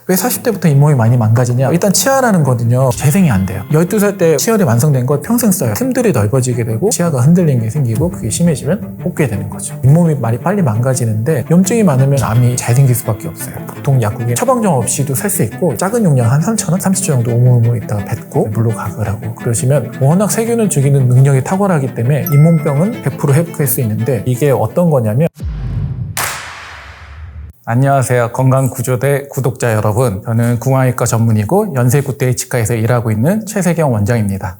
왜 40대부터 잇몸이 많이 망가지냐? 일단 치아라는 거는요, 재생이 안 돼요. 12살 때 치열이 완성된 걸 평생 써요. 틈들이 넓어지게 되고 치아가 흔들리는 게 생기고 그게 심해지면 뽑게 되는 거죠. 잇몸이 많이 빨리 망가지는데 염증이 많으면 암이 잘 생길 수밖에 없어요. 보통 약국에 처방전 없이도 살 수 있고 작은 용량 한 3,000원, 30초 정도 오물오물 있다가 뱉고 물로 가글 하고 그러시면 워낙 세균을 죽이는 능력이 탁월하기 때문에 잇몸병은 100% 회복할 수 있는데 이게 어떤 거냐면 안녕하세요. 건강구조대 구독자 여러분. 저는 구강외과 전문의고 연세구대의 치과에서 일하고 있는 최세경 원장입니다.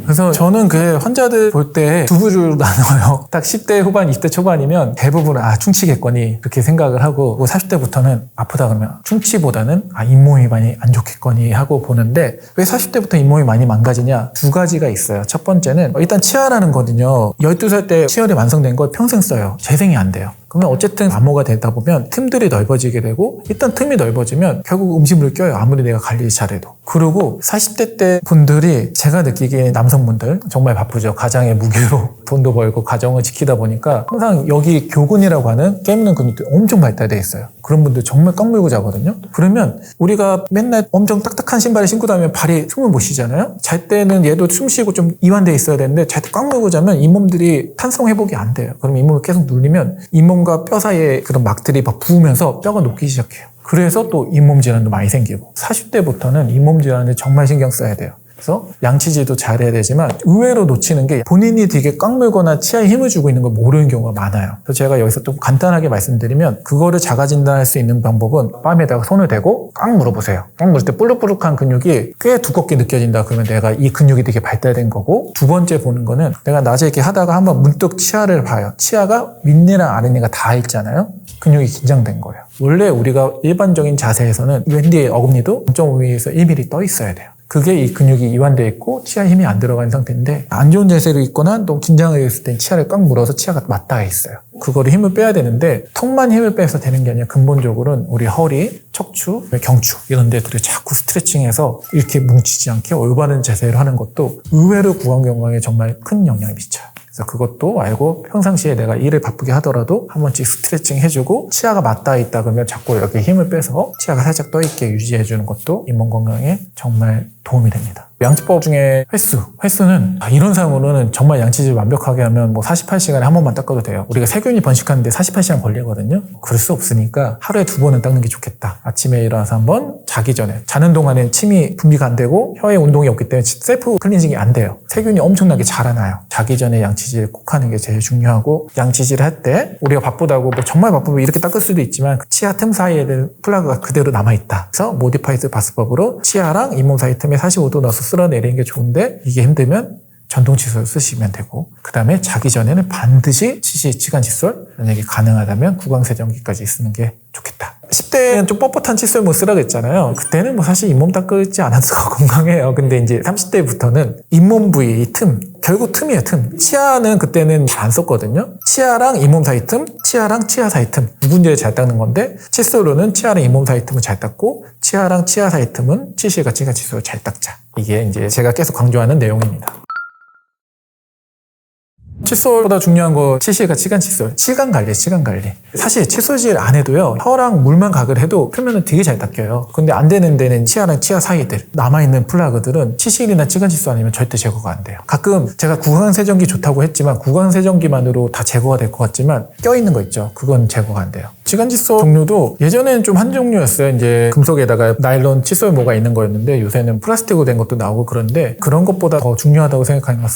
그래서 저는 그 환자들 볼 때 두 부류로 나눠요. 딱 10대 후반, 20대 초반이면 대부분은 충치겠거니 그렇게 생각을 하고 40대부터는 아프다 그러면 충치보다는 잇몸이 많이 안 좋겠거니 하고 보는데 왜 40대부터 잇몸이 많이 망가지냐? 두 가지가 있어요. 첫 번째는 일단 치아라는 거는요. 12살 때 치열이 완성된 걸 평생 써요. 재생이 안 돼요. 그러면 어쨌든 암호가 되다 보면 틈들이 넓어지게 되고 일단 틈이 넓어지면 결국 음식물을 껴요. 아무리 내가 관리 잘해도. 그리고 40대 때 분들이 제가 느끼기에 남성분들 정말 바쁘죠. 가장의 무게로 돈도 벌고 가정을 지키다 보니까 항상 여기 교근이라고 하는 깨무는 근육들이 엄청 발달돼 있어요. 그런 분들 정말 꽉물고 자거든요. 그러면 우리가 맨날 엄청 딱딱한 신발을 신고 다니면 발이 숨을 못 쉬잖아요. 잘 때는 얘도 숨 쉬고 좀 이완돼 있어야 되는데 잘 때 꽉물고 자면 잇몸들이 탄성 회복이 안 돼요. 그럼 잇몸을 계속 눌리면 잇몸과 뼈 사이에 그런 막들이 막 부으면서 뼈가 녹기 시작해요. 그래서 또 잇몸 질환도 많이 생기고 40대부터는 잇몸 질환을 정말 신경 써야 돼요. 그래서 양치질도 잘해야 되지만 의외로 놓치는 게 본인이 되게 꽉 물거나 치아에 힘을 주고 있는 걸 모르는 경우가 많아요. 그래서 제가 여기서 좀 간단하게 말씀드리면 그거를 자가 진단할 수 있는 방법은 뺨에다가 손을 대고 꽉 물어보세요. 꽉 물을 때 볼록볼록한 근육이 꽤 두껍게 느껴진다 그러면 내가 이 근육이 되게 발달된 거고 두 번째 보는 거는 내가 낮에 이렇게 하다가 한번 문득 치아를 봐요. 치아가 윗니랑 아랫니가 다 있잖아요. 근육이 긴장된 거예요. 원래 우리가 일반적인 자세에서는 왼뒤의 어금니도 0.5mm에서 1mm 떠 있어야 돼요. 그게 이 근육이 이완되어 있고 치아에 힘이 안 들어가는 상태인데 안 좋은 자세로 있거나 너무 긴장을 했을 땐 치아를 꽉 물어서 치아가 맞닿아 있어요. 그거를 힘을 빼야 되는데 턱만 힘을 빼서 되는 게 아니라 근본적으로는 우리 허리, 척추, 경추 이런 데들을 자꾸 스트레칭해서 이렇게 뭉치지 않게 올바른 자세로 하는 것도 의외로 구강 건강에 정말 큰 영향을 미쳐요. 그래서 그것도 알고 평상시에 내가 일을 바쁘게 하더라도 한 번씩 스트레칭 해주고 치아가 맞닿아 있다 그러면 자꾸 여기 힘을 빼서 치아가 살짝 떠있게 유지해주는 것도 잇몸 건강에 정말 도움이 됩니다. 양치법 중에 횟수는 이런 상으로는 정말 양치질 완벽하게 하면 48시간에 한 번만 닦아도 돼요. 우리가 세균이 번식하는데 48시간 걸리거든요. 그럴 수 없으니까 하루에 2번은 닦는 게 좋겠다. 아침에 일어나서 한 번, 자기 전에. 자는 동안엔 침이 분비가 안 되고 혀에 운동이 없기 때문에 셀프 클렌징이 안 돼요. 세균이 엄청나게 자라나요. 자기 전에 양치질 꼭 하는 게 제일 중요하고 양치질을 할 때 우리가 바쁘다고 정말 바쁘면 이렇게 닦을 수도 있지만 그 치아 틈 사이에 플라그가 그대로 남아있다. 그래서 모디파이드 바스법으로 치아랑 잇몸 사이 틈에 45도 넣어서 쓸어내리는 게 좋은데 이게 힘들면 전동 칫솔 쓰시면 되고 그 다음에 자기 전에는 반드시 치간 칫솔 만약에 가능하다면 구강세정기까지 쓰는 게 좋겠다. 10대는 좀 뻣뻣한 칫솔 못 쓰라고 했잖아요. 그때는 사실 잇몸 닦지 않아도 건강해요. 근데 이제 30대부터는 잇몸 부위, 이 틈, 결국 틈이에요, 틈. 치아는 그때는 잘 안 썼거든요. 치아랑 잇몸 사이 틈, 치아랑 치아 사이 틈. 두 군데를 잘 닦는 건데 칫솔로는 치아랑 잇몸 사이 틈을 잘 닦고 치아랑 치아 사이 틈은 치실과 치간 칫솔을 잘 닦자. 이게 이제 제가 계속 강조하는 내용입니다. 칫솔보다 중요한 거 치실과 치간 칫솔. 치간 관리. 사실 칫솔질 안 해도요. 혀랑 물만 가글 해도 표면은 되게 잘 닦여요. 근데 안 되는 데는 치아랑 치아 사이들 남아있는 플라그들은 치실이나 치간 칫솔 아니면 절대 제거가 안 돼요. 가끔 제가 구강세정기 좋다고 했지만 구강세정기만으로 다 제거가 될 것 같지만 껴있는 거 있죠. 그건 제거가 안 돼요. 치간 칫솔 종류도 예전에는 좀 한 종류였어요. 이제 금속에다가 나일론 칫솔 뭐가 있는 거였는데 요새는 플라스틱으로 된 것도 나오고 그런데 그런 것보다 더 중요하다고 생각하는 건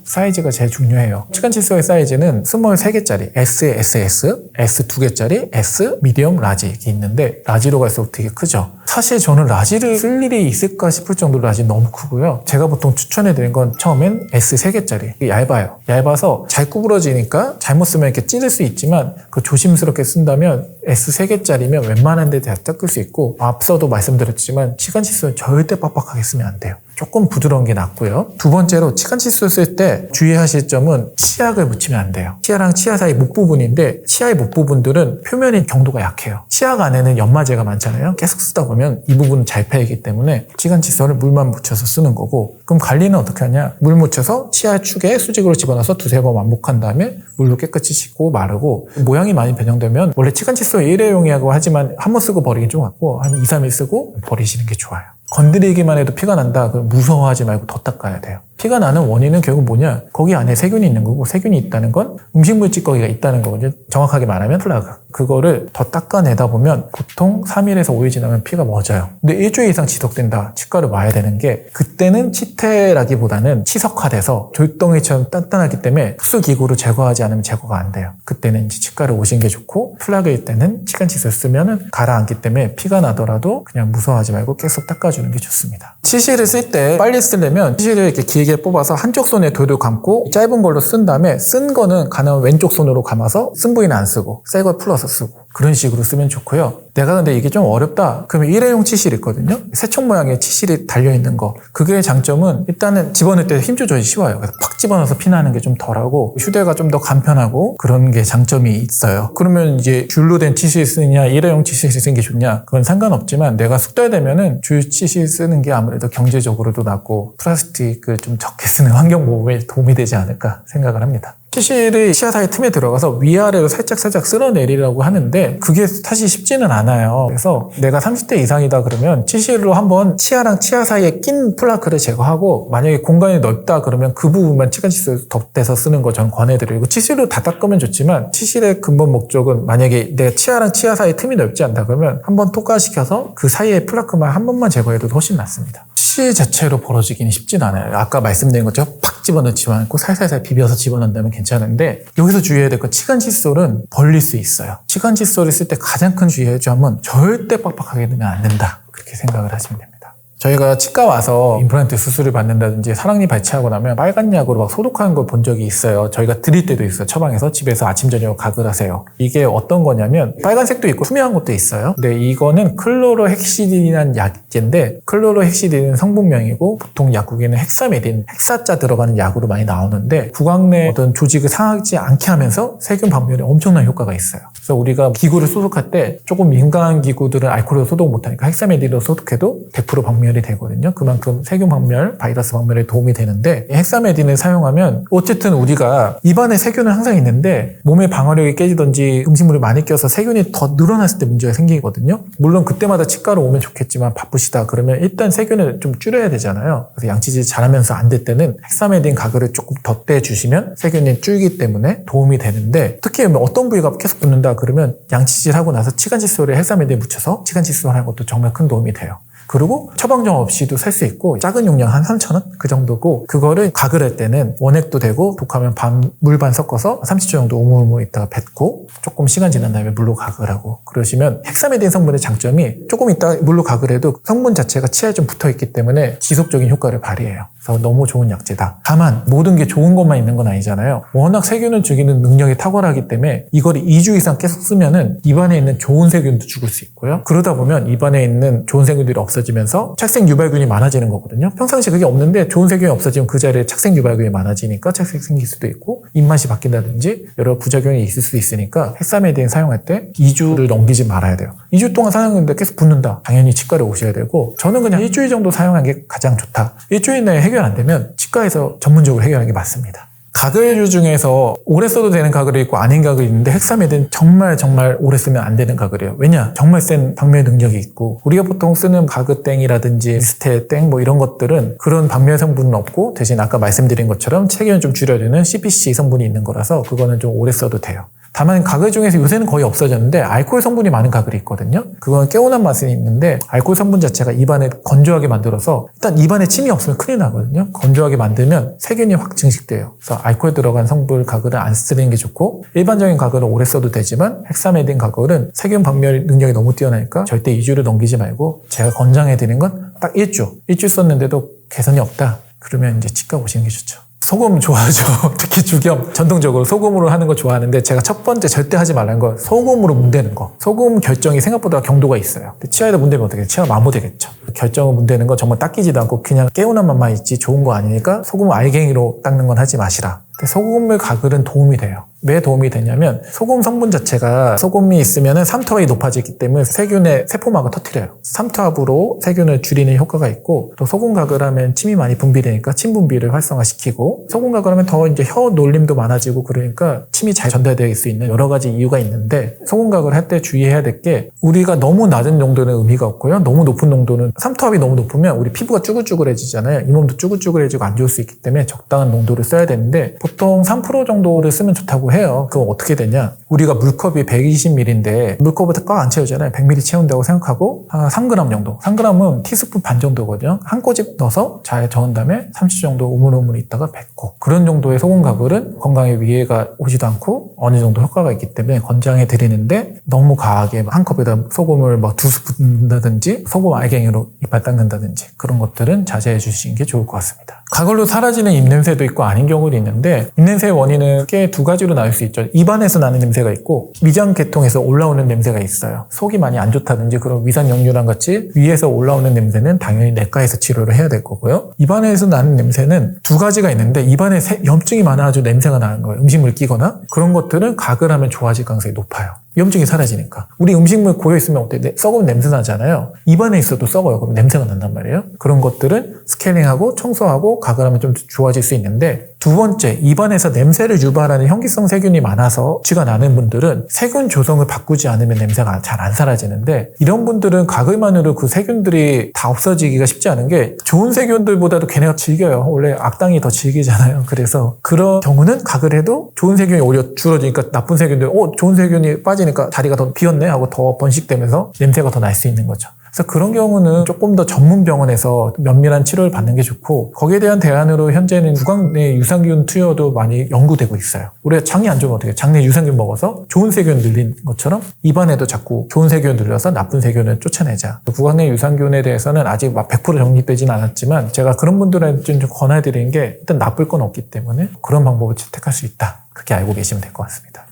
사이즈가 제일 중요해요. 치간 칫솔의 사이즈는 스몰 3개짜리 S에 SS, S 2개짜리 S, 미디엄, 라지 이렇게 있는데 라지로 갈수록 되게 크죠. 사실 저는 라지를 쓸 일이 있을까 싶을 정도로 라지 너무 크고요. 제가 보통 추천해드린 건 처음엔 S 3개짜리. 얇아요. 얇아서 잘 구부러지니까 잘못 쓰면 이렇게 찢을 수 있지만 그 조심스럽게 쓴다면 S 3개짜리면 웬만한 데 다 닦을 수 있고 앞서도 말씀드렸지만 치간 칫솔 절대 빡빡하게 쓰면 안 돼요. 조금 부드러운 게 낫고요. 두 번째로 치간 칫솔 쓸 때 주의하실 점은 치약을 묻히면 안 돼요. 치아랑 치아 사이 목 부분인데 치아의 목 부분들은 표면의 경도가 약해요. 치약 안에는 연마제가 많잖아요. 계속 쓰다 보면 이 부분은 잘 패이기 때문에 치간 칫솔을 물만 묻혀서 쓰는 거고 그럼 관리는 어떻게 하냐? 물 묻혀서 치아 축에 수직으로 집어넣어서 두세 번 반복한 다음에 물로 깨끗이 씻고 마르고 모양이 많이 변형되면 원래 치간 칫솔 평소에 일회용이라고 하지만 한 번 쓰고 버리긴 좀 같고 한 2, 3일 쓰고 버리시는 게 좋아요. 건드리기만 해도 피가 난다. 그럼 무서워하지 말고 더 닦아야 돼요. 피가 나는 원인은 결국 뭐냐? 거기 안에 세균이 있는 거고, 세균이 있다는 건 음식물 찌꺼기가 있다는 거거든요. 정확하게 말하면 플라그. 그거를 더 닦아내다 보면 보통 3일에서 5일 지나면 피가 멎어요. 근데 일주일 이상 지속된다. 치과를 와야 되는 게, 그때는 치태라기보다는 치석화돼서 돌덩이처럼 단단하기 때문에 흡수기구로 제거하지 않으면 제거가 안 돼요. 그때는 이제 치과를 오시는 게 좋고, 플라그일 때는 치간칫솔 쓰면은 가라앉기 때문에 피가 나더라도 그냥 무서워하지 말고 계속 닦아주는 게 좋습니다. 치실을 쓸 때 빨리 쓰려면 치실을 이렇게 길게 뽑아서 한쪽 손에 돌을 감고 짧은 걸로 쓴 다음에, 쓴 거는 가능하면 왼쪽 손으로 감아서 쓴 부위는 안 쓰고 새 걸 풀어서 쓰고, 그런 식으로 쓰면 좋고요. 내가 근데 이게 좀 어렵다 그러면 일회용 치실 있거든요. 새총 모양의 치실이 달려있는 거. 그게 장점은 일단은 집어넣을 때 힘 조절이 쉬워요. 그래서 팍 집어넣어서 피나는 게 좀 덜하고 휴대가 좀 더 간편하고 그런 게 장점이 있어요. 그러면 이제 줄로 된 치실 쓰느냐 일회용 치실 쓰는 게 좋냐, 그건 상관없지만 내가 숙달되면은 줄 치실 쓰는 게 아무래도 경제적으로도 낫고 플라스틱을 좀 적게 쓰는 환경 보호에 도움이 되지 않을까 생각을 합니다. 치실을 치아 사이 틈에 들어가서 위아래로 살짝 쓸어내리라고 하는데 그게 사실 쉽지는 않아요. 그래서 내가 30대 이상이다 그러면 치실로 한번 치아랑 치아 사이에 낀 플라크를 제거하고, 만약에 공간이 넓다 그러면 그 부분만 치간칫솔 덧대서 쓰는 거 저는 권해드리고, 치실로 다 닦으면 좋지만 치실의 근본 목적은 만약에 내가 치아랑 치아 사이 틈이 넓지 않다 그러면 한번 토과시켜서 그 사이에 플라크만 한 번만 제거해도 훨씬 낫습니다. 치실 자체로 벌어지기는 쉽진 않아요. 아까 말씀드린 것처럼 팍 집어넣지 않고 살살살 비벼서 집어넣는다면 괜찮은데, 여기서 주의해야 될 건 치간칫솔은 벌릴 수 있어요. 치간칫솔을 쓸 때 가장 큰 주의해야 할 점은 절대 빡빡하게 넣으면 안 된다. 그렇게 생각을 하시면 됩니다. 저희가 치과 와서 임플란트 수술을 받는다든지 사랑니 발치하고 나면 빨간 약으로 막 소독하는 걸 본 적이 있어요. 저희가 드릴 때도 있어요. 처방에서 집에서 아침 저녁 가글 하세요. 이게 어떤 거냐면 빨간색도 있고 투명한 것도 있어요. 근데 이거는 클로로헥시딘이라는 약제인데, 클로로헥시딘은 성분명이고 보통 약국에는 헥사메딘, 헥사자 들어가는 약으로 많이 나오는데 구강 내 어떤 조직을 상하지 않게 하면서 세균 박멸에 엄청난 효과가 있어요. 그래서 우리가 기구를 소독할 때 조금 민감한 기구들은 알코올로 소독 못하니까 헥사메딘으로 소독해도 100% 박멸이 되거든요. 그만큼 세균 박멸, 바이러스 박멸에 도움이 되는데, 헥사메딘을 사용하면 어쨌든 우리가 입안에 세균은 항상 있는데 몸의 방어력이 깨지든지 음식물이 많이 껴서 세균이 더 늘어났을 때 문제가 생기거든요. 물론 그때마다 치과로 오면 좋겠지만 바쁘시다 그러면 일단 세균을 좀 줄여야 되잖아요. 그래서 양치질 잘하면서 안 될 때는 헥사메딘 가글을 조금 덧대 주시면 세균이 줄기 때문에 도움이 되는데, 특히 어떤 부위가 계속 붙는다 그러면 양치질 하고 나서 치간칫솔에 헥사메딘 묻혀서 치간칫솔 하는 것도 정말 큰 도움이 돼요. 그리고 처방전 없이도 살 수 있고, 작은 용량 한 3,000원? 그 정도고, 그거를 가글할 때는 원액도 되고 독하면 물 반 섞어서 30초 정도 오물오물 있다가 뱉고 조금 시간 지난 다음에 물로 가글하고 그러시면, 헥사메딘 성분의 장점이 조금 있다가 물로 가글해도 성분 자체가 치아에 좀 붙어있기 때문에 지속적인 효과를 발휘해요. 그래서 너무 좋은 약제다. 다만 모든 게 좋은 것만 있는 건 아니잖아요. 워낙 세균을 죽이는 능력이 탁월하기 때문에 이걸 2주 이상 계속 쓰면은 입안에 있는 좋은 세균도 죽을 수 있고요. 그러다 보면 입안에 있는 좋은 세균들이 없어지면서 착색 유발균이 많아지는 거거든요. 평상시에 그게 없는데 좋은 세균이 없어지면 그 자리에 착색 유발균이 많아지니까 착색 생길 수도 있고 입맛이 바뀐다든지 여러 부작용이 있을 수도 있으니까 헥사메딘 사용할 때 2주를 넘기지 말아야 돼요. 2주 동안 사용했는데 계속 붓는다. 당연히 치과를 오셔야 되고, 저는 그냥 일주일 정도 사용하는 게 가장 좋다. 일주일 내에 해결 안 되면 치과에서 전문적으로 해결하는 게 맞습니다. 가글류 중에서 오래 써도 되는 가글이 있고 아닌 가글이 있는데, 헥사메딘 정말 오래 쓰면 안 되는 가글이에요. 왜냐? 정말 센 박멸 능력이 있고, 우리가 보통 쓰는 가그땡이라든지 스테땡 뭐 이런 것들은 그런 박멸 성분은 없고, 대신 아까 말씀드린 것처럼 체균을 좀 줄여주는 CPC 성분이 있는 거라서 그거는 좀 오래 써도 돼요. 다만 가글 중에서 요새는 거의 없어졌는데 알코올 성분이 많은 가글이 있거든요. 그건 개운한 맛은 있는데 알코올 성분 자체가 입안을 건조하게 만들어서, 일단 입안에 침이 없으면 큰일 나거든요. 건조하게 만들면 세균이 확 증식돼요. 그래서 알코올 들어간 성분 가글은 안 쓰는 게 좋고, 일반적인 가글은 오래 써도 되지만 헥사메딘 가글은 세균 박멸 능력이 너무 뛰어나니까 절대 2주를 넘기지 말고, 제가 권장해드리는 건 딱 1주 썼는데도 개선이 없다 그러면 이제 치과 오시는 게 좋죠. 소금 좋아하죠. 특히 주겸 전통적으로 소금으로 하는 거 좋아하는데, 제가 첫 번째 절대 하지 말라는 거 소금으로 문대는 거. 소금 결정이 생각보다 경도가 있어요. 치아에다 문대면 어떻게 치아가 마모되겠죠. 결정을 문대는 거 정말 닦이지도 않고 그냥 개운한 맛만 있지 좋은 거 아니니까 소금 알갱이로 닦는 건 하지 마시라. 근데 소금을 가글은 도움이 돼요. 왜 도움이 되냐면 소금 성분 자체가 소금이 있으면 삼투압이 높아지기 때문에 세균의 세포막을 터뜨려요. 삼투압으로 세균을 줄이는 효과가 있고 또 소금 가글하면 침이 많이 분비되니까 침 분비를 활성화시키고 소금 가글하면 더 이제 혀 놀림도 많아지고 그러니까 침이 잘 전달될 수 있는 여러 가지 이유가 있는데 소금 가글 할 때 주의해야 될 게 우리가 너무 낮은 농도는 의미가 없고요. 너무 높은 농도는 삼투압이 너무 높으면 우리 피부가 쭈글쭈글해지잖아요. 잇몸도 쭈글쭈글해지고 안 좋을 수 있기 때문에 적당한 농도를 써야 되는데 보통 3% 정도를 쓰면 좋다고 해요. 그럼 어떻게 되냐? 우리가 물컵이 120ml인데 물컵을 꽉 안 채우잖아요. 100ml 채운다고 생각하고 한 3g 정도. 3g은 티스푼 반 정도거든요. 한 꼬집 넣어서 잘 저은 다음에 30초 정도 우물우물 있다가 뱉고 그런 정도의 소금 가글은 건강에 위해가 오지도 않고 어느 정도 효과가 있기 때문에 권장해 드리는데 너무 과하게 한 컵에다 소금을 막 2스푼 넣는다든지 소금 알갱이로 이빨 닦는다든지 그런 것들은 자제해 주시는 게 좋을 것 같습니다. 가글로 사라지는 입냄새도 있고 아닌 경우도 있는데 입냄새의 원인은 크게 두 가지로 나눌 수 있죠. 입안에서 나는 냄새가 있고 위장계통에서 올라오는 냄새가 있어요. 속이 많이 안 좋다든지 그런 위산역류랑 같이 위에서 올라오는 냄새는 당연히 내과에서 치료를 해야 될 거고요. 입안에서 나는 냄새는 두 가지가 있는데 입안에 염증이 많아가지고 냄새가 나는 거예요. 음식물 끼거나 그런 것들은 가글하면 좋아질 가능성이 높아요. 염증이 사라지니까. 우리 음식물 고여있으면 어때? 썩으면 냄새 나잖아요. 입안에 있어도 썩어요. 그럼 냄새가 난단 말이에요. 그런 것들은 스케일링하고 청소하고 가글하면 좀 좋아질 수 있는데 두 번째, 입안에서 냄새를 유발하는 현기성 세균이 많아서 쥐가 나는 분들은 세균 조성을 바꾸지 않으면 냄새가 잘 안 사라지는데 이런 분들은 가글만으로 그 세균들이 다 없어지기가 쉽지 않은 게 좋은 세균들보다도 걔네가 질겨요. 원래 악당이 더 질기잖아요. 그래서 그런 경우는 가글해도 좋은 세균이 오히려 줄어지니까 나쁜 세균들 좋은 세균이 빠지니까 다리가 더 비었네 하고 더 번식되면서 냄새가 더 날 수 있는 거죠. 그래서 그런 경우는 조금 더 전문 병원에서 면밀한 치료를 받는 게 좋고 거기에 대한 대안으로 현재는 구강 내 유산균 투여도 많이 연구되고 있어요. 우리가 장이 안 좋으면 어떻게 해요? 장내 유산균 먹어서 좋은 세균 늘린 것처럼 입안에도 자꾸 좋은 세균 늘려서 나쁜 세균을 쫓아내자. 구강 내 유산균에 대해서는 아직 막 100% 정립되진 않았지만 제가 그런 분들한테 좀 권해드리는 게 일단 나쁠 건 없기 때문에 그런 방법을 채택할 수 있다. 그렇게 알고 계시면 될 것 같습니다.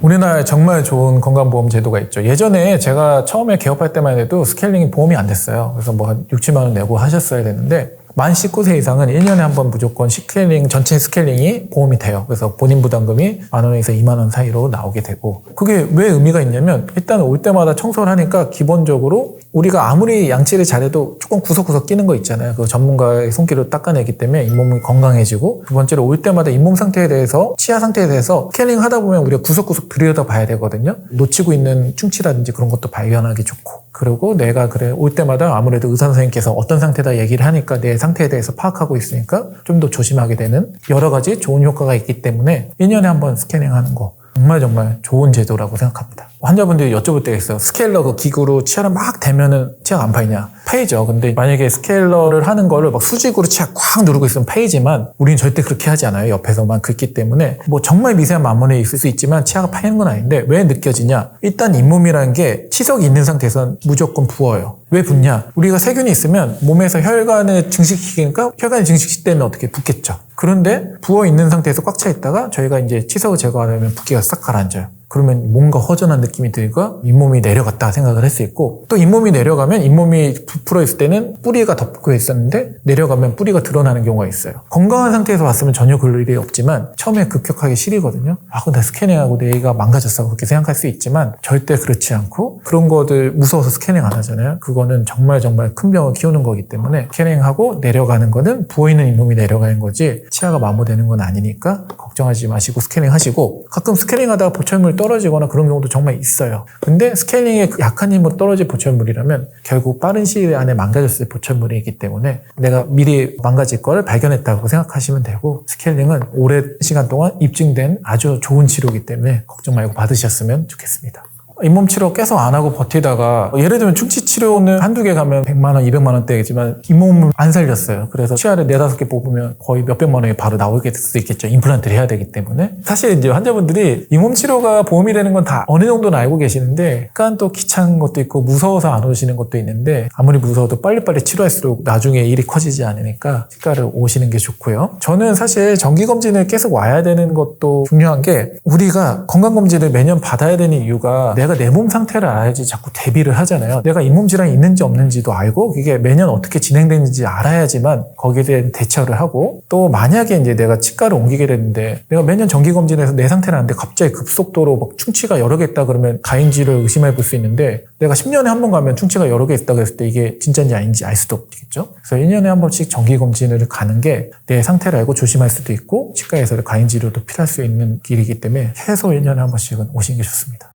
우리나라에 정말 좋은 건강보험 제도가 있죠. 예전에 제가 처음에 개업할 때만 해도 스케일링이 보험이 안 됐어요. 그래서 뭐 한 6, 7만 원 내고 하셨어야 되는데 만 19세 이상은 1년에 한 번 무조건 스케일링, 전체 스케일링이 보험이 돼요. 그래서 본인 부담금이 만 원에서 2만 원 사이로 나오게 되고 그게 왜 의미가 있냐면 일단 올 때마다 청소를 하니까 기본적으로 우리가 아무리 양치를 잘해도 조금 구석구석 끼는 거 있잖아요. 그 전문가의 손길로 닦아내기 때문에 잇몸이 건강해지고 두 번째로 올 때마다 잇몸 상태에 대해서 치아 상태에 대해서 스케일링 하다 보면 우리가 구석구석 들여다봐야 되거든요. 놓치고 있는 충치라든지 그런 것도 발견하기 좋고 그리고 내가 올 때마다 아무래도 의사 선생님께서 어떤 상태다 얘기를 하니까 내 상태에 대해서 파악하고 있으니까 좀 더 조심하게 되는 여러 가지 좋은 효과가 있기 때문에 1년에 한 번 스캐닝하는 거 정말 좋은 제도라고 생각합니다. 환자분들이 여쭤볼 때가 있어요. 스케일러 그 기구로 치아를 막 대면은 치아가 안 파이냐? 파이죠. 근데 만약에 스케일러를 하는 거를 막 수직으로 치아 꽉 누르고 있으면 파이지만 우리는 절대 그렇게 하지 않아요. 옆에서만 긁기 때문에 뭐 정말 미세한 만문에 있을 수 있지만 치아가 파이는 건 아닌데 왜 느껴지냐? 일단 잇몸이라는 게 치석이 있는 상태에서는 무조건 부어요. 왜 붓냐? 우리가 세균이 있으면 몸에서 혈관을 증식시키니까 혈관이 증식시키면 어떻게 붓겠죠. 그런데 부어있는 상태에서 꽉 차 있다가 저희가 이제 치석을 제거하려면 붓기가 싹 가라앉아요. 그러면 뭔가 허전한 느낌이 들고 잇몸이 내려갔다 생각을 할 수 있고 또 잇몸이 내려가면 잇몸이 부풀어 있을 때는 뿌리가 덮고 있었는데 내려가면 뿌리가 드러나는 경우가 있어요. 건강한 상태에서 봤으면 전혀 그럴 일이 없지만 처음에 급격하게 시리거든요. 나 스캐닝하고 내가 망가졌어 그렇게 생각할 수 있지만 절대 그렇지 않고 그런 것들 무서워서 스캐닝 안 하잖아요. 그거는 정말 큰 병을 키우는 거기 때문에 스캐닝하고 내려가는 거는 부어있는 잇몸이 내려가는 거지 치아가 마모되는 건 아니니까 걱정하지 마시고 스캐닝 하시고 가끔 스캐닝 하다가 보철물 떨어지거나 그런 경우도 정말 있어요. 근데 스케일링에 약한 힘으로 떨어진 보철물이라면 결국 빠른 시일 안에 망가졌을 보철물이기 때문에 내가 미리 망가질 거를 발견했다고 생각하시면 되고 스케일링은 오랜 시간 동안 입증된 아주 좋은 치료이기 때문에 걱정 말고 받으셨으면 좋겠습니다. 잇몸 치료 계속 안 하고 버티다가 예를 들면 충치 치료는 한두 개 가면 100만 원, 200만 원대겠지만 잇몸을 안 살렸어요. 그래서 치아를 4-5개 뽑으면 거의 몇백만 원이 바로 나오게 될 수도 있겠죠. 임플란트를 해야 되기 때문에. 사실 이제 환자분들이 잇몸 치료가 보험이 되는 건 다 어느 정도는 알고 계시는데 약간 또 귀찮은 것도 있고 무서워서 안 오시는 것도 있는데 아무리 무서워도 빨리빨리 치료할수록 나중에 일이 커지지 않으니까 치과를 오시는 게 좋고요. 저는 사실 정기검진을 계속 와야 되는 것도 중요한 게 우리가 건강검진을 매년 받아야 되는 이유가 내가 내가 내 몸 상태를 알아야지 자꾸 대비를 하잖아요. 내가 잇몸 질환이 있는지 없는지도 알고 이게 매년 어떻게 진행되는지 알아야지만 거기에 대한 대처를 하고, 또 만약에 이제 내가 치과를 옮기게 됐는데 내가 매년 정기검진해서 내 상태를 아는데 갑자기 급속도로 막 충치가 여러 개 있다 그러면 가인지를 의심해 볼 수 있는데, 내가 10년에 한 번 가면 충치가 여러 개 있다고 했을 때 이게 진짜인지 아닌지 알 수도 없겠죠. 그래서 1년에 한 번씩 정기검진을 가는 게 내 상태를 알고 조심할 수도 있고, 치과에서 가인치료도 필요할 수 있는 길이기 때문에 최소 1년에 한 번씩은 오시는 게 좋습니다.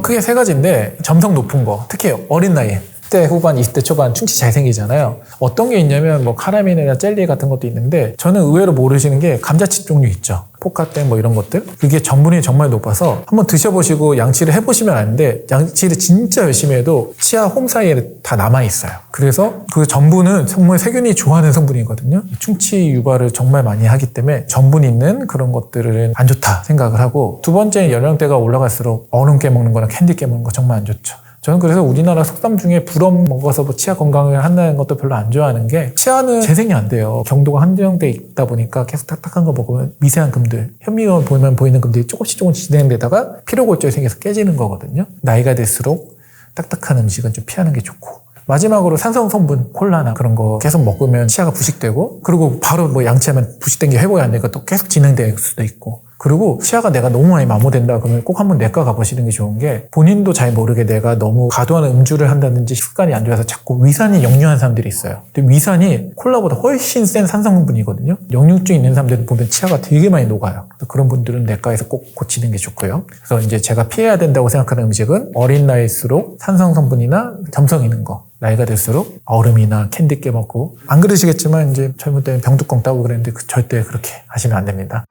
크게 세 가지인데, 점성 높은 거, 특히 어린 나이에 10대 후반, 20대 초반 충치 잘 생기잖아요. 어떤 게 있냐면 뭐 카라민이나 젤리 같은 것도 있는데, 저는 의외로 모르시는 게 감자칩 종류 있죠. 포카땡 뭐 이런 것들, 그게 전분이 정말 높아서 한번 드셔보시고 양치를 해보시면 아는데, 양치를 진짜 열심히 해도 치아 홈 사이에 다 남아있어요. 그래서 그 전분은 정말 세균이 좋아하는 성분이거든요. 충치 유발을 정말 많이 하기 때문에 전분 있는 그런 것들은 안 좋다 생각을 하고, 두 번째, 연령대가 올라갈수록 얼음 깨먹는 거나 캔디 깨먹는 거 정말 안 좋죠. 저는 그래서 우리나라 속담 중에 불엄 먹어서 뭐 치아 건강을 한다는 것도 별로 안 좋아하는 게, 치아는 재생이 안 돼요. 경도가 한정돼 있다 보니까 계속 딱딱한 거 먹으면 미세한 금들, 현미경 보면 보이는 금들이 조금씩 진행되다가 피로골절이 생겨서 깨지는 거거든요. 나이가 들수록 딱딱한 음식은 좀 피하는 게 좋고, 마지막으로 산성 성분, 콜라나 그런 거 계속 먹으면 치아가 부식되고, 그리고 바로 뭐 양치하면 부식된 게 회복이 안 되니까 또 계속 진행될 수도 있고, 그리고 치아가 내가 너무 많이 마모된다 그러면 꼭 한번 내과 가보시는 게 좋은 게, 본인도 잘 모르게 내가 너무 과도한 음주를 한다든지 습관이 안 좋아서 자꾸 위산이 역류한 사람들이 있어요. 근데 위산이 콜라보다 훨씬 센 산성분이거든요. 역류증 있는 사람들 보면 치아가 되게 많이 녹아요. 그런 분들은 내과에서 꼭 고치는 게 좋고요. 그래서 이제 제가 피해야 된다고 생각하는 음식은 어린 나이일수록 산성 성분이나 점성 있는 거, 나이가 들수록 얼음이나 캔디 깨먹고, 안 그러시겠지만 이제 젊을 때는 병뚜껑 따고 그랬는데 절대 그렇게 하시면 안 됩니다.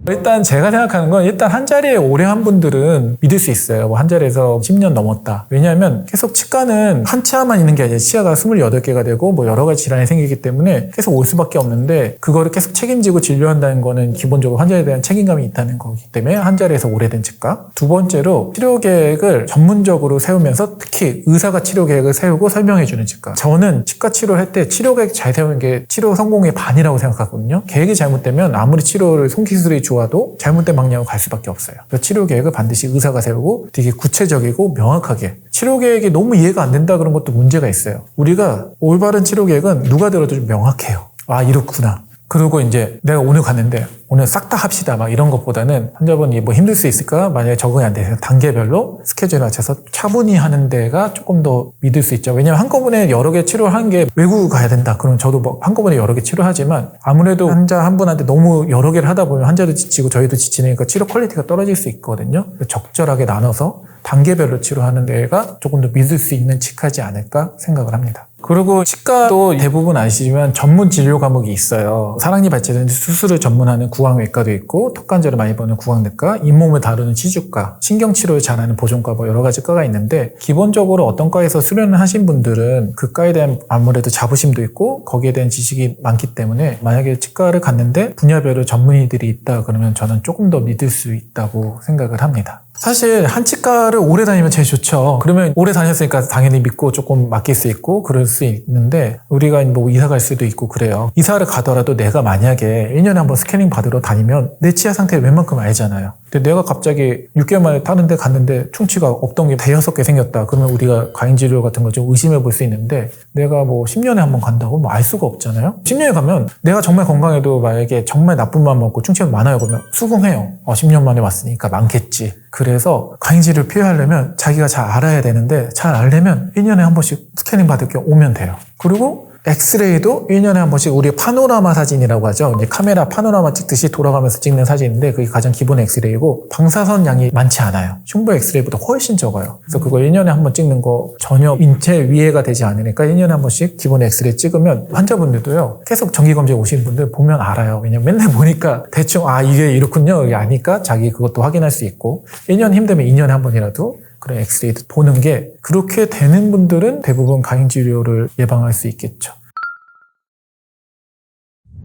일단 제가 생각하는 건, 일단 한 자리에 오래 한 분들은 믿을 수 있어요. 뭐 한 자리에서 10년 넘었다. 왜냐하면 계속 치과는 한 치아만 있는 게 아니라 치아가 28개가 되고 뭐 여러 가지 질환이 생기기 때문에 계속 올 수밖에 없는데, 그거를 계속 책임지고 진료한다는 거는 기본적으로 환자에 대한 책임감이 있다는 거기 때문에 한 자리에서 오래된 치과. 두 번째로, 치료 계획을 전문적으로 세우면서 특히 의사가 치료 계획을 세우고 설명해 주는 치과. 저는 치과 치료를 할 때 치료 계획 잘 세우는 게 치료 성공의 반이라고 생각하거든요. 계획이 잘못되면 아무리 치료를 손기술이 좋아도 잘못된 방향으로 갈 수밖에 없어요. 그래서 치료 계획을 반드시 의사가 세우고 되게 구체적이고 명확하게. 치료 계획이 너무 이해가 안 된다 그런 것도 문제가 있어요. 우리가 올바른 치료 계획은 누가 들어도 좀 명확해요. 아, 이렇구나. 그리고 이제 내가 오늘 갔는데 오늘 싹 다 합시다 막 이런 것보다는, 환자분이 뭐 힘들 수 있을까? 만약에 적응이 안 돼서 단계별로 스케줄을 맞춰서 차분히 하는 데가 조금 더 믿을 수 있죠. 왜냐면 한꺼번에 여러 개 치료를 하는 게, 외국 가야 된다 그러면 저도 뭐 한꺼번에 여러 개 치료하지만 아무래도 환자 한 분한테 너무 여러 개를 하다 보면 환자도 지치고 저희도 지치니까 치료 퀄리티가 떨어질 수 있거든요. 적절하게 나눠서 단계별로 치료하는 데가 조금 더 믿을 수 있는 치과지 않을까 생각을 합니다. 그리고 치과도 대부분 아시지만 전문 진료 과목이 있어요. 사랑니 발치는 수술을 전문하는 구강외과도 있고, 턱관절을 많이 보는 구강내과, 잇몸을 다루는 치주과, 신경치료를 잘하는 보존과, 뭐 여러 가지 과가 있는데, 기본적으로 어떤 과에서 수련을 하신 분들은 그 과에 대한 아무래도 자부심도 있고 거기에 대한 지식이 많기 때문에, 만약에 치과를 갔는데 분야별로 전문의들이 있다 그러면 저는 조금 더 믿을 수 있다고 생각을 합니다. 사실 한 치과를 오래 다니면 제일 좋죠. 그러면 오래 다녔으니까 당연히 믿고 조금 맡길 수 있고 그럴 수 있는데, 우리가 뭐 이사 갈 수도 있고 그래요. 이사를 가더라도 내가 만약에 1년에 한번 스캐닝 받으러 다니면 내 치아 상태를 웬만큼 알잖아요. 근데 내가 갑자기 6개월 만에 다른 데 갔는데 충치가 없던 게 5-6개 생겼다. 그러면 우리가 과잉치료 같은 걸 좀 의심해 볼 수 있는데, 내가 뭐 10년에 한번 간다고 뭐 알 수가 없잖아요. 10년에 가면 내가 정말 건강해도 만약에 정말 나쁜 맘 먹고 충치가 많아요 그러면 수긍해요. 10년 만에 왔으니까 많겠지. 그래서 과잉치료를 피하려면 자기가 잘 알아야 되는데, 잘 알려면 1년에 한 번씩 스캐닝 받을 게 오면 돼요. 그리고 엑스레이도 1년에 한 번씩, 우리 파노라마 사진이라고 하죠. 이제 카메라 파노라마 찍듯이 돌아가면서 찍는 사진인데, 그게 가장 기본 엑스레이고 방사선 양이 많지 않아요. 흉부 엑스레이보다 훨씬 적어요. 그래서 그거 1년에 한 번 찍는 거 전혀 인체 위해가 되지 않으니까 1년에 한 번씩 기본 엑스레이 찍으면, 환자분들도요 계속 정기검진 오시는 분들 보면 알아요. 왜냐면 맨날 보니까 대충 이게 이렇군요 이게 아니까 자기 그것도 확인할 수 있고, 1년 힘들면 2년에 한 번이라도 그런 엑스레이도 보는 게, 그렇게 되는 분들은 대부분 과잉치료를 예방할 수 있겠죠.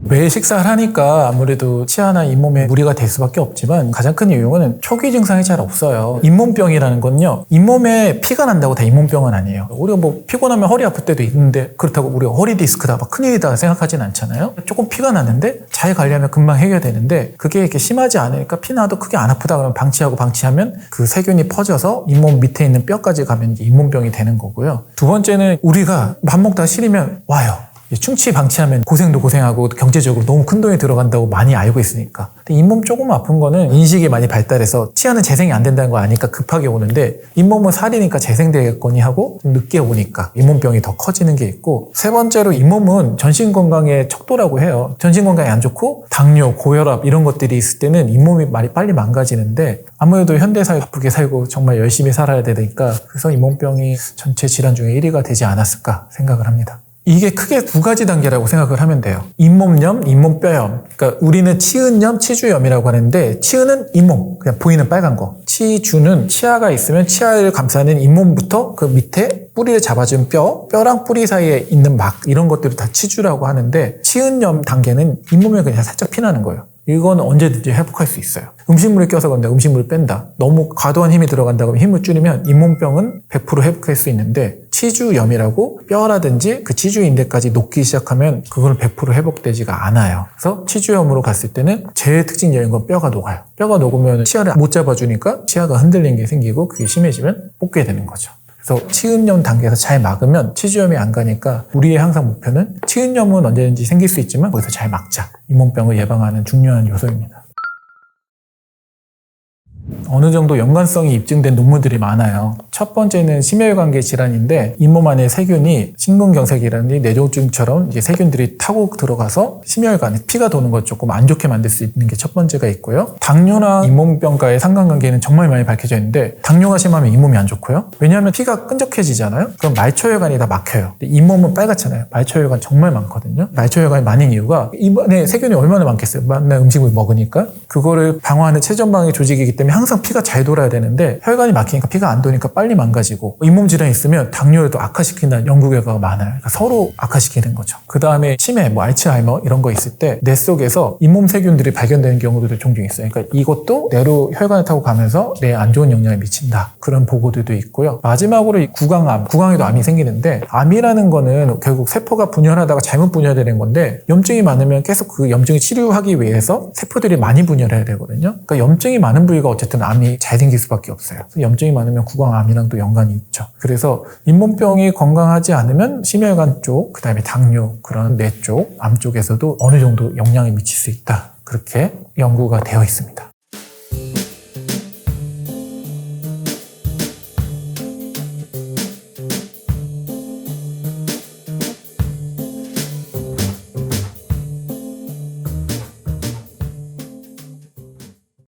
매일 식사를 하니까 아무래도 치아나 잇몸에 무리가 될 수밖에 없지만 가장 큰 이유는 초기 증상이 잘 없어요. 잇몸병이라는 건요, 잇몸에 피가 난다고 다 잇몸병은 아니에요. 우리가 뭐 피곤하면 허리 아플 때도 있는데 그렇다고 우리가 허리 디스크다 막 큰일이다 생각하진 않잖아요. 조금 피가 나는데 잘 관리하면 금방 해결되는데 그게 이렇게 심하지 않으니까 피 나도 크게 안 아프다 그러면 방치하면 그 세균이 퍼져서 잇몸 밑에 있는 뼈까지 가면 이제 잇몸병이 되는 거고요. 두 번째는 우리가 밥 먹다가 시리면 와요. 충치 방치하면 고생도 고생하고 경제적으로 너무 큰 돈이 들어간다고 많이 알고 있으니까. 근데 잇몸 조금 아픈 거는 인식이 많이 발달해서 치아는 재생이 안 된다는 거 아니까 급하게 오는데 잇몸은 살이니까 재생되겠거니 하고 좀 늦게 오니까 잇몸병이 더 커지는 게 있고, 세 번째로 잇몸은 전신 건강의 척도라고 해요. 전신 건강이 안 좋고 당뇨, 고혈압 이런 것들이 있을 때는 잇몸이 많이 빨리 망가지는데 아무래도 현대사회 바쁘게 살고 정말 열심히 살아야 되니까 그래서 잇몸병이 전체 질환 중에 1위가 되지 않았을까 생각을 합니다. 이게 크게 두 가지 단계라고 생각을 하면 돼요. 잇몸염, 잇몸뼈염. 그러니까 우리는 치은염, 치주염이라고 하는데 치은은 잇몸, 그냥 보이는 빨간 거. 치주는 치아가 있으면 치아를 감싸는 잇몸부터 그 밑에 뿌리를 잡아준 뼈랑 뿌리 사이에 있는 막 이런 것들을 다 치주라고 하는데 치은염 단계는 잇몸에 그냥 살짝 피나는 거예요. 이건 언제든지 회복할 수 있어요. 음식물에 껴서 그런다, 음식물을 뺀다. 너무 과도한 힘이 들어간다고 하면 힘을 줄이면 잇몸병은 100% 회복할 수 있는데 치주염이라고 뼈라든지 그 치주인대까지 녹기 시작하면 그거는 100% 회복되지가 않아요. 그래서 치주염으로 갔을 때는 제일 특징적인 건 뼈가 녹아요. 뼈가 녹으면 치아를 못 잡아주니까 치아가 흔들리는 게 생기고 그게 심해지면 뽑게 되는 거죠. 그래서 치은염 단계에서 잘 막으면 치주염이 안 가니까 우리의 항상 목표는 치은염은 언제든지 생길 수 있지만 거기서 잘 막자. 잇몸병을 예방하는 중요한 요소입니다. 어느 정도 연관성이 입증된 논문들이 많아요. 첫 번째는 심혈관계 질환인데 잇몸 안에 세균이 심근경색이라는 뇌졸중처럼 이제 세균들이 타고 들어가서 심혈관에 피가 도는 걸 조금 안 좋게 만들 수 있는 게 첫 번째가 있고요. 당뇨나 잇몸병과의 상관관계는 정말 많이 밝혀져 있는데 당뇨가 심하면 잇몸이 안 좋고요. 왜냐하면 피가 끈적해지잖아요. 그럼 말초혈관이 다 막혀요. 근데 잇몸은 빨갛잖아요. 말초혈관 정말 많거든요. 말초혈관이 많은 이유가 입안에 세균이 얼마나 많겠어요. 맨날 음식을 먹으니까. 그거를 방어하는 최전방의 조직이기 때문에 항상 피가 잘 돌아야 되는데 혈관이 막히니까 피가 안 도니까 빨리 망가지고 잇몸 질환이 있으면 당뇨를 또 악화시킨다는 연구 결과가 많아요. 그러니까 서로 악화시키는 거죠. 그 다음에 치매, 알츠하이머 이런 거 있을 때 뇌 속에서 잇몸 세균들이 발견되는 경우들도 종종 있어요. 그러니까 이것도 뇌로 혈관을 타고 가면서 뇌에 안 좋은 영향을 미친다. 그런 보고들도 있고요. 마지막으로 이 구강암, 구강에도 암이 생기는데 암이라는 거는 결국 세포가 분열하다가 잘못 분열되는 건데 염증이 많으면 계속 그 염증을 치료하기 위해서 세포들이 많이 분열해야 되거든요. 그러니까 염증이 많은 부위가 어쨌든 암이 잘 생길 수밖에 없어요. 염증이 많으면 구강암이랑도 연관이 있죠. 그래서 잇몸병이 건강하지 않으면 심혈관 쪽, 그 다음에 당뇨, 그런 뇌 쪽, 암 쪽에서도 어느 정도 영향을 미칠 수 있다. 그렇게 연구가 되어 있습니다.